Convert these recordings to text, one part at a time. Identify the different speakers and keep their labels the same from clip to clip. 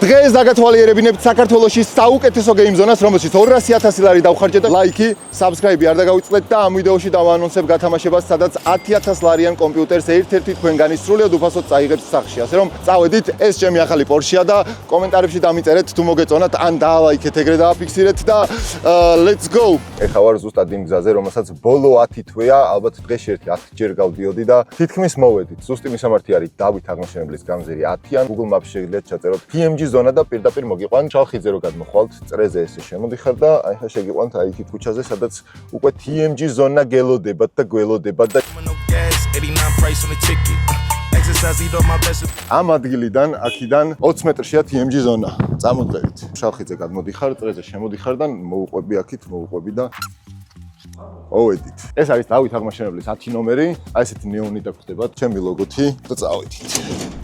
Speaker 1: დღეს დაგათვალიერებინებთ საქართველოში საუკეთესო გეიმ ზონას, რომელშიც 200,000 ლარი დავხარჯეთ და ლაიქი, subscribe არ დაგავიწყდეთ და ამ ვიდეოში დავაანონსებ გათამაშებას, სადაც 10,000 ლარიან კომპიუტერს ერთ-ერთი თქვენგანი სრულიად უფასოდ წაიღებს სახში. ასე რომ წავედით, ეს ჩემი ახალი Porsche-ა და კომენტარებში დამიწერეთ თუ მოგეწონათ ან დაალაიქეთ, ეგრე დააფიქსირეთ და let's go. ეხლა ვარ ზუსტად იმ გზაზე, რომელსაც ბოლო 10 თვეა, ალბათ დღეში ერთი 10 ჯერ გავდიოდი და თითქმის მოვედით. ზუსტი მისამართი არის დავით აღმაშენებლის გამზირი 10-იან. Google Maps შეგიძლიათ ჩაწეროთ TMG ზონა და პირდაპირ მოგიყვან ჩალხიძე რო გადმოხვალთ წრეზე ესე შემოდიხარ და აი ხა შეგიყვანთ აი იქ ქუჩაზე, სადაც უკვე TMG ზონა გელოდებათ და გველოდებათ და ამ ადგილიდან, აქედან 20 მეტრშია TMG ზონა. წამოდღებით. ჩალხიძე გადმოდიხარ, წრეზე შემოდიხარ და მოვუყვები აქით, მოვუყვები და ოვედით. ეს არის დავით აღმაშენებლის 10 ნომერი, აი ესეთი ნეონი დაგხვდება, ჩემი ლოგოთი და წავედით.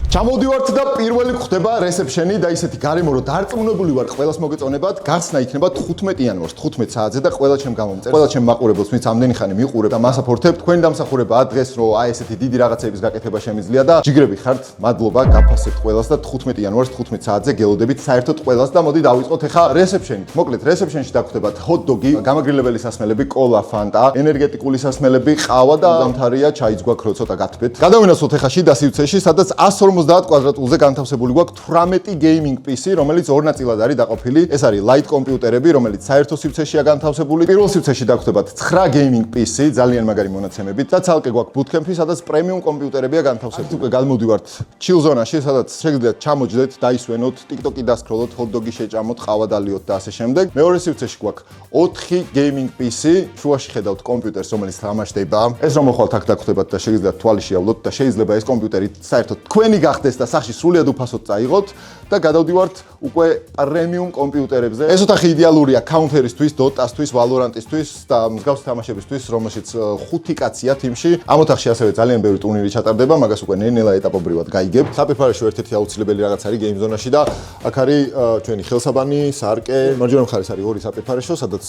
Speaker 1: ჩამოვდივართ და პირველი გვხვდება რეცეპშენი და ისეთი გარემო რომ დარწმუნებული ვარ ყველას მოგეწონებათ, გახსნა იქნება 15 იანვარს 15 საათზე და ყველა ჩემ გამომწერ. ყველა ჩემ მაყურებელს ვინც ამდენი ხანი მიყურებ და მასაფორთებ, თქვენი დამსახურებაა დღეს რომ აი ესეთი დიდი რაღაცების გაკეთება შემიძლია და ჯიგრები ხართ, მადლობა, გაფასებთ ყველას და 15 იანვარს 15 საათზე გელოდებით საერთოდ ყველას და მოდი დავიწყოთ ახლა რეცეპშენით. მოკლედ რეცეპშენში დაგხვდებათ hot-dog-ი, გამაგრილებელი სასმელები, კოლა, ფანტა, ენერგეტიკული სასმელები, ყავა და დამთარია ჩაიც გვაქვს რო ცოტა გათბეთ. გადავინაცვლოთ ახლა შიდა სივრცეში, სადაც 150 კვადრატულზე განთავსებული გვაქვს 18 gaming PC, რომელიც ორ ნაწილად არის დაყოფილი. ეს არის light კომპიუტერები, რომელიც საერთო სივრცეშია განთავსებული. პირველ სივრცეში დაგხვდებათ 9 gaming PC, ძალიან მაგარი მონაცემებით და ცალკე გვაქვს bootcamp-ი, სადაც პრემიუმ კომპიუტერებია განთავსებული. უკვე გადმოვდივართ chill ზონაში, სადაც შეგიძლიათ ჩამოჯდეთ, დაისვენოთ, TikTok-ი დასკროლოთ, hot-dog-ი შეჭამოთ, ყავა დალიოთ და ასე შემდეგ. მეორე სივრცეში გვაქვს 4 gaming PC, შუაში ხედავთ კომპიუტერს, რომელიც თამაშდება. ეს რომ მოხვალთ აქ დაგხვდებათ და შეგიძლიათ თვალი შეავლოთ და შეიძლება ეს კომპიუტერი საერთოდ თქვენი გახდეს და სახში სრულიად უფასოდ წაიღოთ და გადავდივართ უკვე პრემიუმ კომპიუტერებზე. ეს ოთახი იდეალურია Counter-ისთვის, Dota-ისთვის, Valorant-ისთვის და მსგავსი თამაშებისთვის, რომელშიც 5 კაცია თიმში. ამ ოთახში ასევე ძალიან ბევრი ტურნირი ჩატარდება, მაგას უკვე ნელ-ნელა ეტაპობრივად გაიგებთ. საფირფარეში ერთ-ერთი აუცილებელი რაღაც არის გეიმ ზონაში და აქ არის ჩვენი ხელსაბანი, სარკე, მარჯვენა მხარეს არის ორი საფირფარეშო, სადაც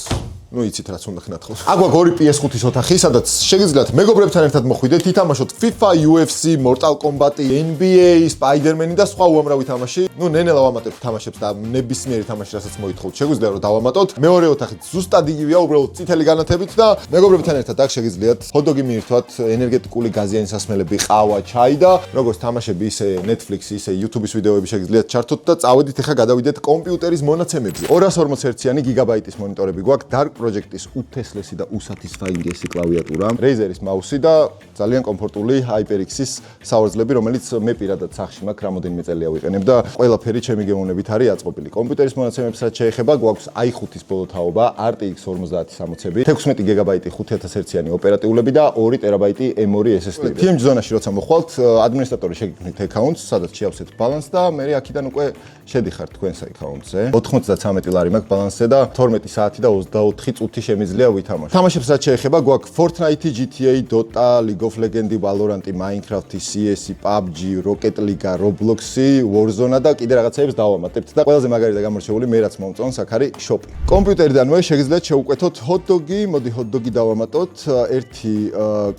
Speaker 1: ну იცით რაც უნდა ხნათხოს. აქ გვაქვს ორი PS5-ის ოთახი, სადაც შეგიძლიათ მეგობრებთან ერთად მოხვიდეთ, ითამაშოთ FIFA, UFC, Mortal Kombat, NBA, Spider-Man და სხვა უამრავი თამაში. ну ნენელა ვამატებთ თამაშებს და ნებისმიერი თამაში, რასაც მოითხოვთ, შეგვიძლია რომ დავამატოთ. მეორე ოთახით ზუსტად იგივეა, უბრალოდ წითელი განათებით და მეგობრებთან ერთად აქ შეგიძლიათ hot-dog-ი მიირთვათ, ენერგეტიკული გაზიანი სასმელები, ყავა, ჩაი და როგორც თამაშები, ისე Netflix-ი, ისე YouTube-ის ვიდეოები შეგიძლიათ ჩართოთ და წავედით ახლა გადავიდეთ კომპიუტერის მონაცემებზე. 240 ჰერციანი გიგაბაიტის მონიტორები გვაქვს, Dark Project-ის უთესლესი და უსათისფაინგესი კლავიატურა, Razer-ის მაუსი და ძალიან კომფორტული HyperX-ის საوردლები, რომელიც მე პირადად სახში მაქვს, რამოდენიმე წელია ვიყენებ და ყველაფერი ჩემი გემოვნებით არის აწყობილი. კომპიუტერის მონაცემებს რაც შეეხება, გვაქვს i5-ის ბოლოთაობა, RTX 5060-ი, 16 გიგაბაიტი 5000 ჰერციანი ოპერატიულები და 2 ტერაბაიტი M2 SSD. TMG ზონაში როცა მოხვალთ, ადმინისტრატორი შეგიქმნით აკაუნტს, სადაც შეავსეთ ბალანსს და მე აქედან უკვე შედიხართ თქვენს აკაუნტზე. 93 ლარი მაქვს ბალანსზე და 12 საათი და 24 წუთი შემიძლია ვითამაშოთ. თამაშებს რაც შეეხება, გვაქვს Fortnite, GTA, Dota, League of Legends, Valorant, Minecraft, CS, PUBG, Rocket League, Roblox, Warzone და კიდე რაღაცეებს დავამატებთ და ყველაზე მაგარი და გამორჩეული მე რაც მომწონს, აქ არის shop. კომპიუტერიდანვე შეგიძლიათ შევუკვეთოთ hot-dog-ი, მოდი hot-dog-ი დავამატოთ, ერთი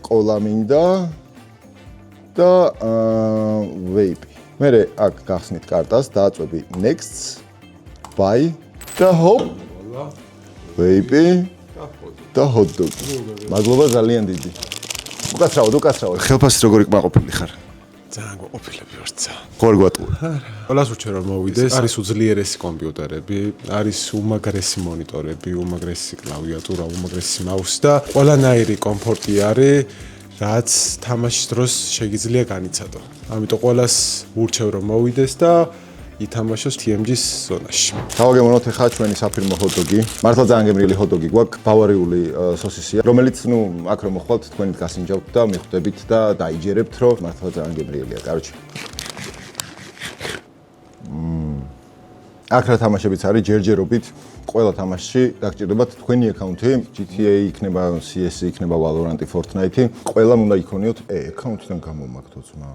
Speaker 1: კოლა მინდა და vape. მე აქ გახსნით კარტას, დააწვევი next, buy და hop. vape და hot-dog. მადლობა ძალიან დიდი. უკაცრავად. ხელფასი როგორ იქნაყოფილი ხარ?
Speaker 2: ძალიან გვაყოფილები ვართ.
Speaker 1: ხوار გვატყუა.
Speaker 2: ყველას უჩვენ რომ მოვიდეს, არის უძლიერესი კომპიუტერები, არის უმაგრესი მონიტორები, უმაგრესი კლავიატურა, უმაგრესი მაუსი და ყველანაირი კომფორტი არის, რაც თამაშის დროს შეგიძლია განიცადო. ამიტომ ყველას ურჩევ რომ მოვიდეს და ითამაშოს TMG-ის ზონაში.
Speaker 1: დავაგემოვნოთ ახლა ჩვენი საფირმო hot-dog-ი. მართლა ძალიან გემრიელი hot-dog-ი გვაქვს, ბავარიული სოსისია, რომელიც აქ რომ მოხვალთ, თქვენით გასინჯავთ და მიხვდებით და დაიჯერებთ, რომ მართლა ძალიან გემრიელია. კაროჩე. აქ რა თამაშებიც არის ჯერჯერობით, ყველა თამაშში გაგჭირდებათ თქვენი აკაუნტი, GTA იქნება, CS იქნება, Valorant, Fortnite, ყველამ უნდა იქონიოთ აკაუნტიდან გამომაგდო ძმა.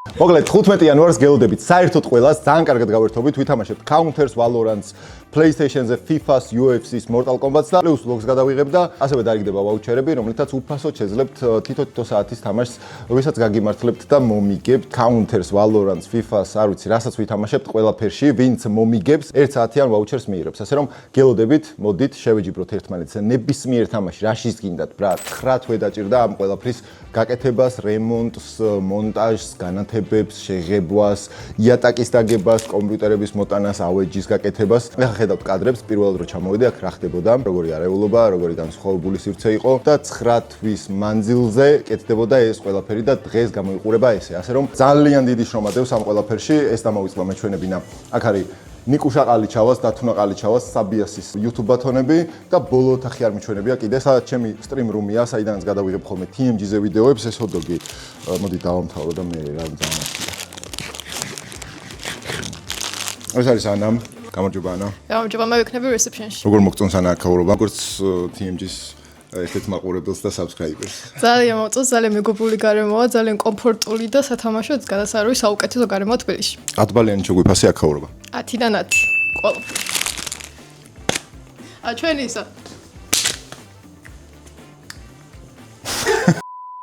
Speaker 1: მოკლედ 15 იანვარს გელოდებით საერთოდ ყველას ძალიან კარგად გავერთობით, ვითამაშებთ Counters, Valorant-ს, PlayStation-ზე, FIFA-ს, UFC-ს, Mortal Kombat-ს და პლუს ლოგს გადავიღებ და ასევე დაიგდება ვაუჩერები, რომლითაც უფასოდ შეძლებთ თითო საათის თამაშს, როდესაც გაგიმართლებთ და მომიგებთ Counters, Valorant-ს, FIFA-ს, არ ვიცი, რასაც ვითამაშებთ ყველაფერში, ვინც მომიგებს 1 საათიან ვაუჩერს მიიღებს. ასე რომ გელოდებით, მოდით შევეჯიბროთ ერთმანეთს. ნებისმიერ თამაში რაშიც გინდათ, ბრატ, 9 თვე დაჭირდა ამ ყველაფრის გაკეთებას, რემონტს, მონტაჟს, განათებებს, შეღებვას, იატაკის დაგებას, კომპიუტერების მოტანას, ავეჯის გაკეთებას. ეხლა ხედავთ კადრებს, პირველად რო ჩამოვიდე, აქ რა ხდებოდა, როგორი არეულობა, როგორი განსხვავებული სივრცე იყო და 9 თვის მანძილზე კეთდებოდა ეს ყველაფერი და დღეს გამოიყურება ესე. ასე რომ ძალიან დიდი შრომა დევს ამ ყველაფერში, ეს დამოვიწყდა მეჩვენებინა. აქ არის ნიკუშა ყალიჩავას, დათუნა ყალიჩავას, საბიასის YouTube ბათონები და ბოლო ოთახი არ მიჩვენებია კიდე, სადაც ჩემი stream room-ია, საიდანაც გადავიღებ ხოლმე TMG-ზე ვიდეოებს, ეს ჰოთდოგი. მოდი დავამთავრო და მე რა ძალიან ეს არის ანამ. გამარჯობა ანა.
Speaker 3: გამარჯობა, მე ვიქნები reception-ში.
Speaker 1: როგორ მოგწონს ანა აქაურობა? როგორც TMG-ს ერთ-ერთ მაყურებელს და subscribers.
Speaker 3: ძალიან მოწონს, ძალიან მეგობრული გარემოა, ძალიან კომფორტული და სათამაშოც გადასარევი საუკეთესო გარემოა თბილისში.
Speaker 1: 10 ბალიანი შეგვიფასე აქაურობა.
Speaker 3: 10-დან 10. ყველაფერი. ჩვენი ისა.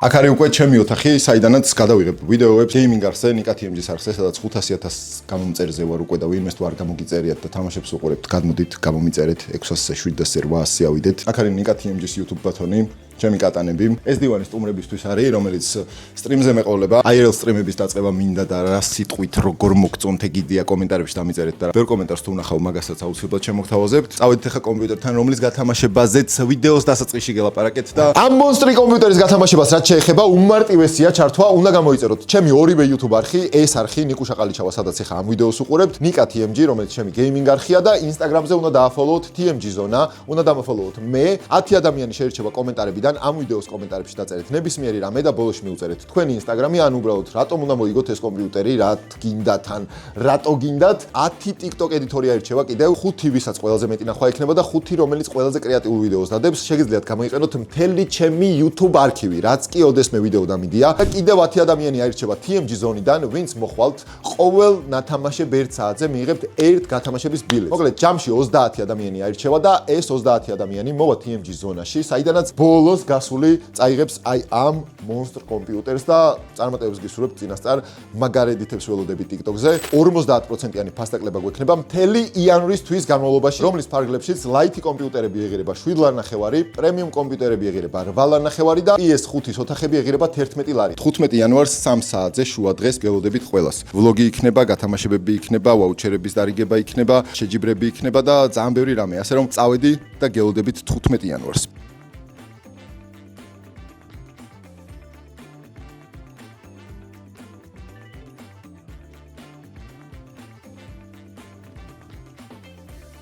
Speaker 1: აქ არის უკვე ჩემი ოთახი, საიდანაც გადავიღებ ვიდეოებს gaming არხზე, Nika TMG-ს არხზე, სადაც 500,000 გამომწერზე ვარ უკვე და ვინმეს თუ არ გამოგიწერიათ და თამაშებს უყურებთ, გადმოდით, გამომიწერეთ 600-ზე, 700-ზე, 800-ზე ავიდეთ. აქ არის Nika TMG-ს YouTube ბათონი. ჩემი კატანები. ეს დივანი სტუმრებისთვის არის, რომელიც სტრიმზე მეყოლება. IRL სტრიმების დაწყება მინდა და რა სიტყვით როგორ მოგწონთ ეგიდია კომენტარებში დამიწერეთ და ბევრ კომენტარს თუ ვნახავ, მაგასაც აუცილებლად შემოგთავაზებთ. წავედით ახლა კომპიუტერთან, რომლის გათამაშებაზეც ვიდეოს დასაწყისში გელაპარაკეთ და ამ მონსტრი კომპიუტერის გათამაშებას რაც შეეხება, უმარტივესია ჩართვა, უნდა გამოიწეროთ ჩემი ორივე YouTube არხი, ეს არხი ნიკუშა ყალიჩავა, სადაც ახლა ამ ვიდეოს უყურებთ, Nika TMG, რომელიც ჩემი gaming არხია და Instagram-ზე უნდა დააფოლოოთ TMG Zona, უნდა დამაფოლოოთ მე, 10 ადამიანი შეირჩება კომენტარებიდან ამ ვიდეოს კომენტარებში დაწერეთ ნებისმიერი რამე და ბოლოში მიუწერეთ თქვენი Instagram-ი, ან უბრალოდ რატომ უნდა მოიგოთ ეს კომპიუტერი, რა გინდათ ან რატო გინდათ. 10 TikTok ედიტორი აირჩევა კიდევ, 5 ვისაც ყველაზე მეტი ნახვა ექნება და 5 რომელიც ყველაზე კრეატიულ ვიდეოს დადებს. შეგიძლიათ გამოიყენოთ მთელი ჩემი YouTube არქივი, რაც კი ოდესმე ვიდეო დამიდია. და კიდევ 10 ადამიანი აირჩევა TMG Zone-დან, ვინც მოხვალთ ყოველ ნათამაშებ 1 საათზე მიიღებთ 1 გათამაშების ბილეთს. მოკლედ ჯამში 30 ადამიანი აირჩევა და ეს 30 ადამიანი მოვა TMG Zone-ში, საიდანაც ბოლოს გასული წაიღებს აი ამ monster კომპიუტერს და წარმატებებს გისურვებთ წინასწარ მაგარ ედიტებს ველოდები TikTok-ზე. 50%-იანი ფასტაკლება გვექნება მთელი იანვრის თვის განმავლობაში, რომლის ფარგლებშიც ლაითი კომპიუტერები ეღირება 7 ლარნახევარი, პრემიუმ კომპიუტერები ეღირება 8 ლარნახევარი და PS5-ის ოთახები ეღირება 11 ლარი. 15 იანვარს 3 საათზე შუა დღეს გელოდებით ყველას. ვლოგი იქნება, გათამაშებები იქნება, ვაუჩერების დარიგება იქნება, შეჯიბრები იქნება და ძალიან ბევრი რამე. ასე რომ წავედი და გელოდებით 15 იანვარს.